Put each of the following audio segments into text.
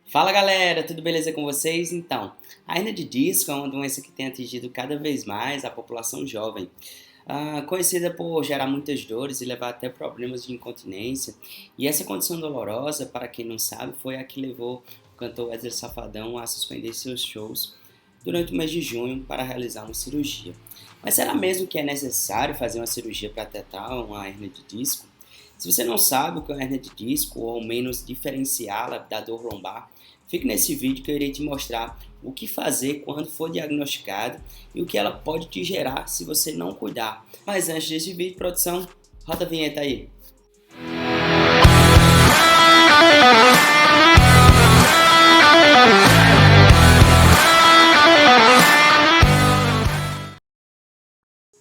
Fala galera, tudo beleza com vocês? Então, a hernia de disco é uma doença que tem atingido cada vez mais a população jovem, conhecida por gerar muitas dores e levar até problemas de incontinência. E essa condição dolorosa, para quem não sabe, foi a que levou o cantor Wesley Safadão a suspender seus shows durante o mês de junho para realizar uma cirurgia. Mas será mesmo que é necessário fazer uma cirurgia para tratar uma hernia de disco? Se você não sabe o que é uma hernia de disco, ou ao menos diferenciá-la da dor lombar, fique nesse vídeo que eu irei te mostrar o que fazer quando for diagnosticado e o que ela pode te gerar se você não cuidar. Mas antes desse vídeo, produção, roda a vinheta aí.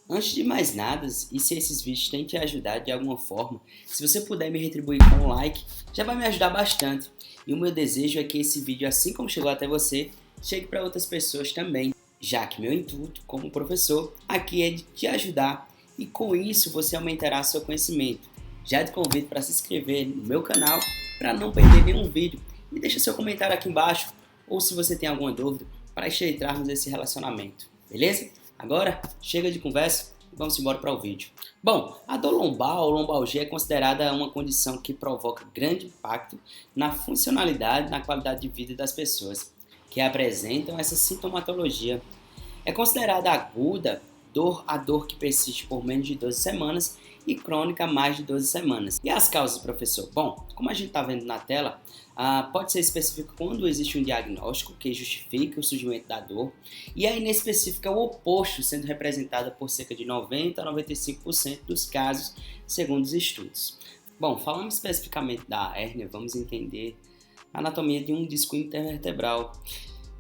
Antes de mais nada, e se esses vídeos têm te ajudado de alguma forma, se você puder me retribuir com um like, já vai me ajudar bastante. E o meu desejo é que esse vídeo, assim como chegou até você, chegue para outras pessoas também, já que meu intuito como professor aqui é de te ajudar e com isso você aumentará seu conhecimento. Já te convido para se inscrever no meu canal para não perder nenhum vídeo e deixa seu comentário aqui embaixo ou se você tem alguma dúvida para estreitarmos esse relacionamento, beleza? Agora, chega de conversa e vamos embora para o vídeo. Bom, a dor lombar ou lombalgia é considerada uma condição que provoca grande impacto na funcionalidade e na qualidade de vida das pessoas que apresentam essa sintomatologia. É considerada aguda a dor que persiste por menos de 12 semanas e crônica mais de 12 semanas. E as causas, professor? Bom, como a gente está vendo na tela, pode ser específico quando existe um diagnóstico que justifique o surgimento da dor, e a inespecífica é o oposto, sendo representada por cerca de 90 a 95% dos casos, segundo os estudos. Bom, falando especificamente da hérnia, vamos entender a anatomia de um disco intervertebral,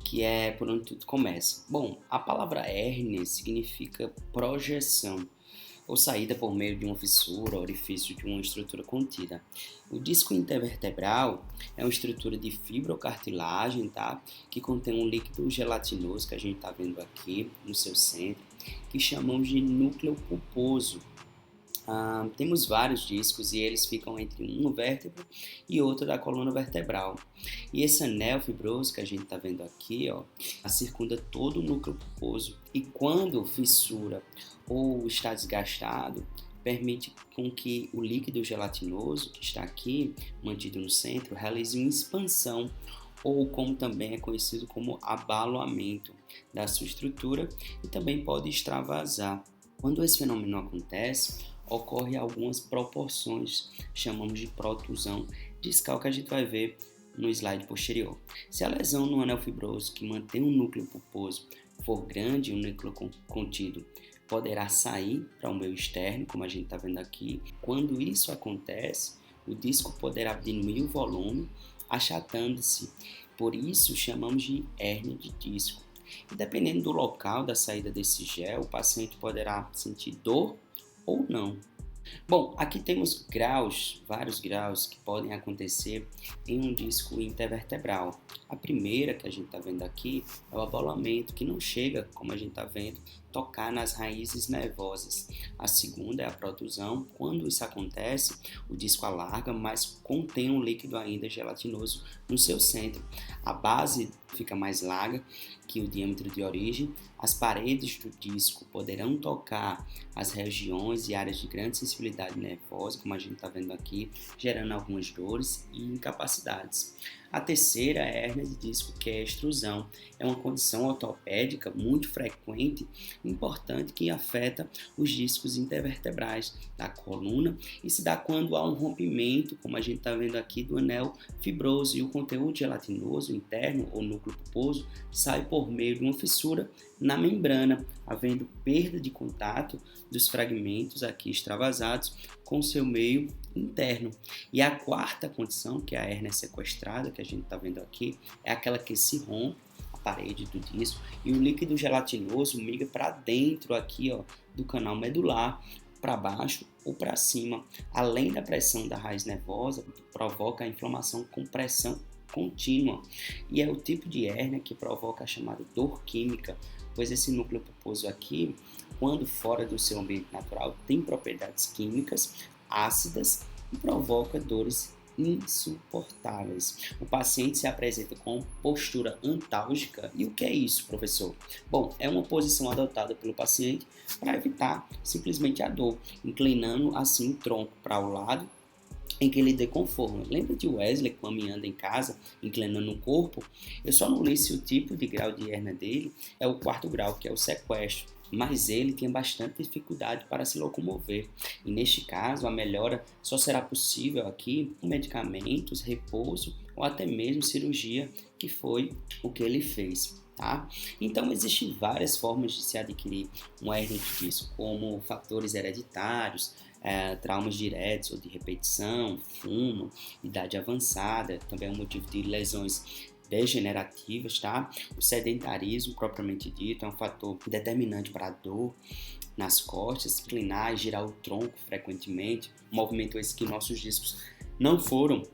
que é por onde tudo começa. Bom, a palavra hérnia significa projeção, ou saída por meio de uma fissura, orifício de uma estrutura contida. O disco intervertebral é uma estrutura de fibrocartilagem, tá? Que contém um líquido gelatinoso que a gente está vendo aqui no seu centro, que chamamos de núcleo pulposo. Temos vários discos e eles ficam entre um vértebro e outro da coluna vertebral. E esse anel fibroso que a gente está vendo aqui, ó, circunda todo o núcleo pulposo. E quando fissura ou está desgastado, permite com que o líquido gelatinoso que está aqui, mantido no centro, realize uma expansão, ou como também é conhecido como abaloamento da sua estrutura, e também pode extravasar. Quando esse fenômeno acontece, ocorre algumas proporções, chamamos de protusão discal, que a gente vai ver no slide posterior. Se a lesão no anel fibroso que mantém o núcleo pulposo for grande, o núcleo contido poderá sair para o meio externo, como a gente está vendo aqui. Quando isso acontece, o disco poderá diminuir o volume, achatando-se. Por isso chamamos de hérnia de disco. E dependendo do local da saída desse gel, o paciente poderá sentir dor ou não. Bom, aqui temos graus, vários graus que podem acontecer em um disco intervertebral. A primeira que a gente está vendo aqui é o abolamento, que não chega, como a gente está vendo, tocar nas raízes nervosas. A segunda é a protusão. Quando isso acontece, o disco alarga, mas contém um líquido ainda gelatinoso no seu centro. A base fica mais larga que o diâmetro de origem. As paredes do disco poderão tocar as regiões e áreas de grande sensibilidade nervosa, como a gente está vendo aqui, gerando algumas dores e incapacidades. A terceira é a hérnia de disco, que é a extrusão. É uma condição ortopédica muito frequente e importante que afeta os discos intervertebrais da coluna e se dá quando há um rompimento, como a gente está vendo aqui, do anel fibroso, e o conteúdo gelatinoso interno ou núcleo pulposo sai por meio de uma fissura na membrana, havendo perda de contato dos fragmentos aqui extravasados com seu meio interno. E a quarta condição, que é a hérnia sequestrada, que a gente está vendo aqui, é aquela que se rompe a parede do disco e o líquido gelatinoso migra para dentro aqui, ó, do canal medular, para baixo ou para cima. Além da pressão da raiz nervosa, provoca a inflamação com pressão contínua, e é o tipo de hérnia que provoca a chamada dor química, pois esse núcleo pulposo aqui, quando fora do seu ambiente natural, tem propriedades químicas ácidas e provoca dores insuportáveis. O paciente se apresenta com postura antálgica. E o que é isso, professor? Bom, é uma posição adotada pelo paciente para evitar simplesmente a dor, inclinando assim o tronco para o lado em que ele dê conforto. Lembra de Wesley caminhando em casa, inclinando o corpo? Eu só não li se o tipo de grau de hérnia dele é o 4º grau, que é o sequestro, mas ele tinha bastante dificuldade para se locomover. E neste caso, a melhora só será possível aqui com medicamentos, repouso ou até mesmo cirurgia, que foi o que ele fez. Tá? Então, existem várias formas de se adquirir uma hérnia de disco, como fatores hereditários, traumas diretos ou de repetição, fumo, idade avançada, também é um motivo de lesões degenerativas, tá? O sedentarismo, propriamente dito, é um fator determinante para a dor nas costas, inclinar e girar o tronco frequentemente, movimento esse que nossos discos não foram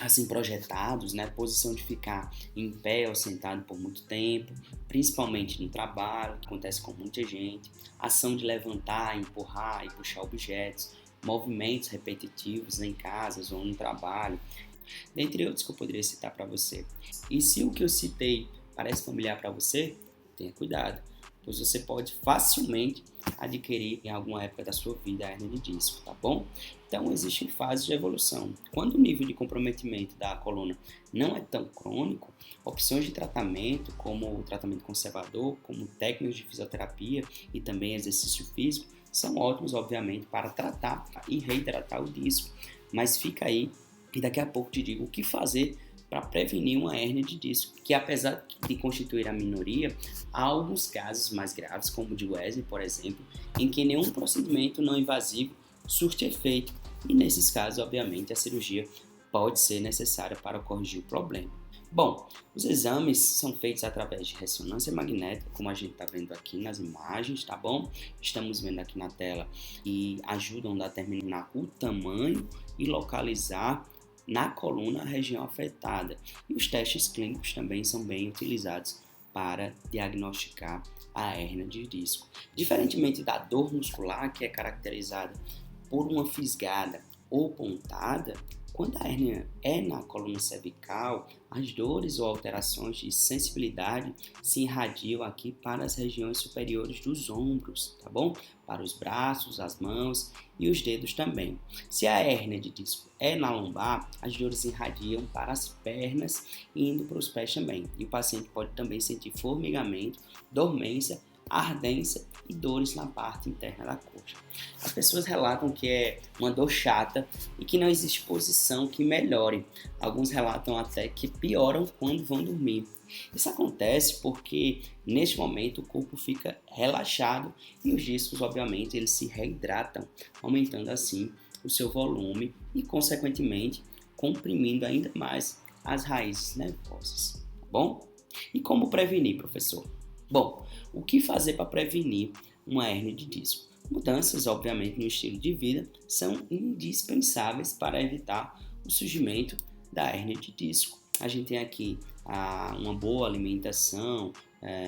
assim projetados, né? Posição de ficar em pé ou sentado por muito tempo, principalmente no trabalho, que acontece com muita gente, ação de levantar, empurrar e puxar objetos, movimentos repetitivos em casas ou no trabalho, dentre outros que eu poderia citar para você. E se o que eu citei parece familiar para você, tenha cuidado, pois você pode facilmente adquirir em alguma época da sua vida a hérnia de disco, tá bom? Então, existem fases de evolução. Quando o nível de comprometimento da coluna não é tão crônico, opções de tratamento, como o tratamento conservador, como técnicas de fisioterapia e também exercício físico, são ótimos, obviamente, para tratar e reidratar o disco. Mas fica aí e daqui a pouco te digo o que fazer para prevenir uma hérnia de disco, que apesar de constituir a minoria, há alguns casos mais graves, como o de Wesley, por exemplo, em que nenhum procedimento não invasivo surte efeito, e nesses casos, obviamente, a cirurgia pode ser necessária para corrigir o problema. Bom, os exames são feitos através de ressonância magnética, como a gente está vendo aqui nas imagens, tá bom? Estamos vendo aqui na tela e ajudam a determinar o tamanho e localizar na coluna a região afetada. E os testes clínicos também são bem utilizados para diagnosticar a hérnia de disco. Diferentemente da dor muscular, que é caracterizada por uma fisgada ou pontada, quando a hérnia é na coluna cervical, as dores ou alterações de sensibilidade se irradiam aqui para as regiões superiores dos ombros, tá bom? Para os braços, as mãos e os dedos também. Se a hérnia de disco é na lombar, as dores irradiam para as pernas e indo para os pés também. E o paciente pode também sentir formigamento, dormência, ardência e dores na parte interna da coxa. As pessoas relatam que é uma dor chata e que não existe posição que melhore. Alguns relatam até que pioram quando vão dormir. Isso acontece porque neste momento o corpo fica relaxado e os discos, obviamente, eles se reidratam, aumentando assim o seu volume e, consequentemente, comprimindo ainda mais as raízes nervosas, tá bom? E como prevenir, professor? Bom, o que fazer para prevenir uma hérnia de disco? Mudanças, obviamente, no estilo de vida são indispensáveis para evitar o surgimento da hérnia de disco. A gente tem aqui uma boa alimentação,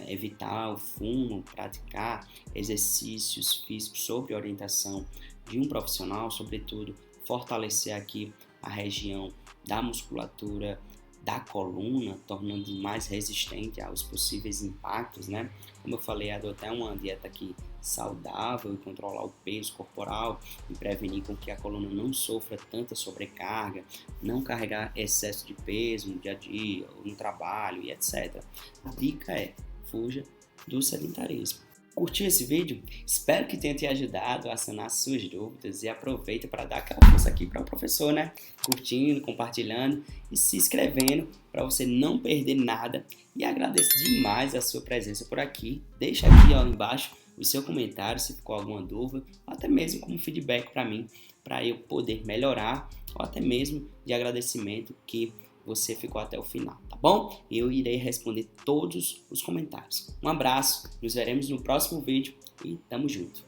evitar o fumo, praticar exercícios físicos sob orientação de um profissional, sobretudo fortalecer aqui a região da musculatura da coluna, tornando mais resistente aos possíveis impactos, né? Como eu falei, adotar uma dieta aqui saudável e controlar o peso corporal e prevenir com que a coluna não sofra tanta sobrecarga, não carregar excesso de peso no dia a dia, ou no trabalho e etc. A dica é, fuja do sedentarismo. Curtiu esse vídeo? Espero que tenha te ajudado a sanar suas dúvidas e aproveita para dar aquela força aqui para o professor, né? Curtindo, compartilhando e se inscrevendo para você não perder nada. E agradeço demais a sua presença por aqui. Deixa aqui embaixo o seu comentário se ficou alguma dúvida, ou até mesmo como feedback para mim, para eu poder melhorar, ou até mesmo de agradecimento que você ficou até o final, tá bom? Eu irei responder todos os comentários. Um abraço, nos veremos no próximo vídeo e tamo junto!